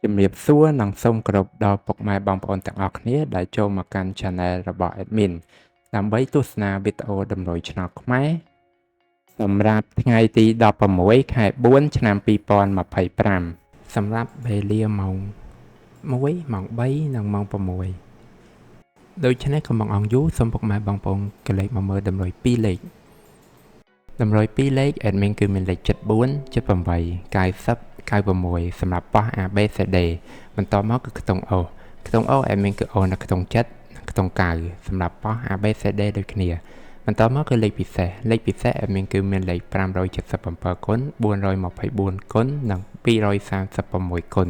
ជំរាបសួរនិងសូមគោរពដល់ពុកម៉ែបងប្អូនទាំងអស់គ្នាដែលចូលមកកាន់ Channel របស់ Admin ដើម្បីទស្សនាវីដេអូតម្រុយឆ្នោតខ្មែរសម្រាប់ថ្ងៃទី16ខែ4ឆ្នាំ2025សម្រាប់វេលាម៉ោង1ម៉ោង3និងម៉ោង6ដូច្នេះកុំបង្អង់យូរសូមពុកម៉ែបងប្អូនកលេចមកមើលតម្រុយ2លេខតម្រុយ2លេខ Admin គឺមានលេខ74 78 90 96សម្រាប់ប៉ោះ ABCD បន្តមកគឺខ្ទង់ O ខ្ទង់ O Admin គឺ O នៅខ្ទង់7ខ្ទង់9សម្រាប់ប៉ោះ ABCD ដូចគ្នាបន្តមកគឺលេខពិសេស Admin គឺមានលេខ577គុណ424គុណនិង236គុណ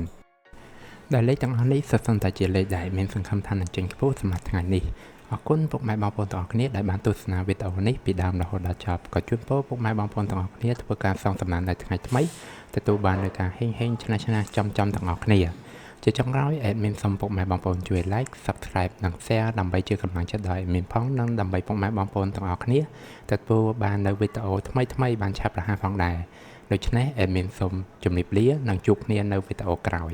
ដែលលេខទាំងអស់នេះសុទ្ធសឹងតែជាលេខដែលមានសង្ឃឹមថានឹងចេញខ្ពស់សម្រាប់ថ្ងៃនេះអរគុណពុកម៉ែបងប្អូនទាំងអស់គ្នាដែលបានទស្សនាវីដេអូនេះពីដើមរហូតដល់ចប់ក៏ជូនពរពុកម៉ែបងប្អូនទាំងអស់គ្នាធ្វើការសងសំណាននៅថ្ងៃថ្មីទទួលបាននូវការហេងឆ្នះចំទាំងអស់គ្នាជាចុងក្រោយ Admin សូមពុកម៉ែបងប្អូនជួយ Like Subscribe និង Share ដើម្បីជាកម្លាំងចិត្តដល់ Admin ផងនិងដើម្បីពុកម៉ែបងប្អូនទាំងអស់គ្នាទទួលបាននូវវីដេអូថ្មីបានឆាប់រហ័សផងដែរដូច្នេះ Admin សូមជម្រាបលានិងជួបគ្នានៅវីដេអូក្រោយ